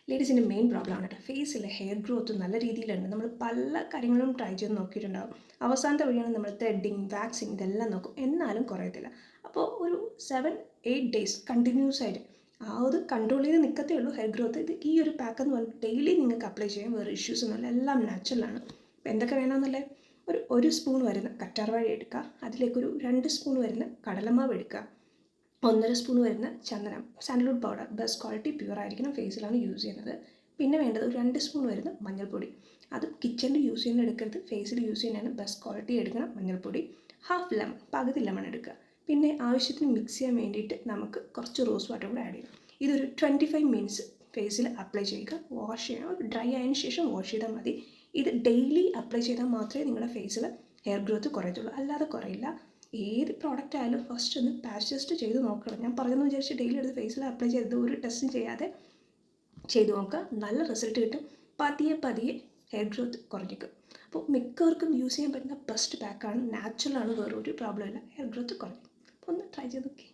ലേഡീസിൻ്റെ main പ്രോബ്ലമാണ് കേട്ടോ. ഫേസിലെ hair growth നല്ല രീതിയിലുണ്ട്. നമ്മൾ പല കാര്യങ്ങളും ട്രൈ ചെയ്ത് നോക്കിയിട്ടുണ്ടാകും. അവസാനത്തെ വഴിയാണ് നമ്മൾ ത്രെഡിങ്, വാക്സിങ് ഇതെല്ലാം നോക്കും, എന്നാലും കുറയത്തില്ല. അപ്പോൾ ഒരു 7-8 ഡേയ്സ് കണ്ടിന്യൂസ് ആയിട്ട് അത് കൺട്രോൾ ചെയ്ത് നിൽക്കത്തേ ഉള്ളൂ ഹെയർ ഗ്രോത്ത്. ഇത് ഈ ഒരു പാക്ക് എന്ന് പറഞ്ഞാൽ ഡെയിലി നിങ്ങൾക്ക് അപ്ലൈ ചെയ്യാൻ വേറെ ഇഷ്യൂസ് ഒന്നുമില്ല, എല്ലാം നാച്ചുറലാണ്. അപ്പോൾ എന്തൊക്കെ വേണമെന്നല്ലേ, ഒരു സ്പൂൺ വരുന്ന കറ്റാർവാഴ എടുക്കുക, അതിലേക്കൊരു 2 സ്പൂൺ വരുന്ന കടലമാവ് എടുക്കുക, 1.5 സ്പൂൺ വരുന്ന ചന്ദനം, sandalwood powder, best quality pure ആയിരിക്കണം, ഫേസിലാണ് യൂസ് ചെയ്യുന്നത്. പിന്നെ വേണ്ടത് ഒരു 2 സ്പൂൺ വരുന്ന മഞ്ഞൾപ്പൊടി, അത് കിച്ചണിൽ യൂസ് ചെയ്യുന്ന എടുക്കരുത്, ഫേസിൽ യൂസ് ചെയ്യുന്നതാണ് ബെസ്റ്റ് ക്വാളിറ്റി എടുക്കണം മഞ്ഞൾപ്പൊടി. ഹാഫ് ലെമൺ, പകുതി ലെമൺ എടുക്കുക. പിന്നെ ആവശ്യത്തിന് മിക്സ് ചെയ്യാൻ വേണ്ടിയിട്ട് നമുക്ക് കുറച്ച് റോസ് വാട്ടർ കൂടെ ആഡ് ചെയ്യണം. ഇതൊരു 25 മിനിറ്റ്സ് ഫേസിൽ അപ്ലൈ ചെയ്യുക. വാഷ് ചെയ്യണം, ഡ്രൈ ആയതിനു ശേഷം വാഷ് ചെയ്താൽ മതി. ഇത് ഡെയിലി അപ്ലൈ ചെയ്താൽ മാത്രമേ നിങ്ങളുടെ ഫേസിൽ ഹെയർ ഗ്രോത്ത് കുറയത്തുള്ളൂ, അല്ലാതെ കുറയില്ല. ഏത് പ്രോഡക്റ്റ് ആയാലും ഫസ്റ്റ് ഒന്ന് പാച്ച് ടെസ്റ്റ് ചെയ്ത് നോക്കണം. ഞാൻ പറയുന്നത് വിചാരിച്ച് ഡെയിലി എടുത്ത് ഫേസിൽ അപ്ലൈ ചെയ്ത് ഒരു ടെസ്റ്റും ചെയ്യാതെ ചെയ്ത് നോക്കുക, നല്ല റിസൾട്ട് കിട്ടും. പതിയെ പതിയെ ഹെയർ ഗ്രോത്ത് കുറഞ്ഞിരിക്കും. അപ്പോൾ മിക്കവർക്കും യൂസ് ചെയ്യാൻ പറ്റുന്ന ബെസ്റ്റ് പാക്കാണ്, നാച്ചുറലാണ്, വേറെ ഒരു പ്രോബ്ലം ഇല്ല, ഹെയർ ഗ്രോത്ത് കുറഞ്ഞു. അപ്പോൾ ഒന്ന് ട്രൈ ചെയ്ത് നോക്കി.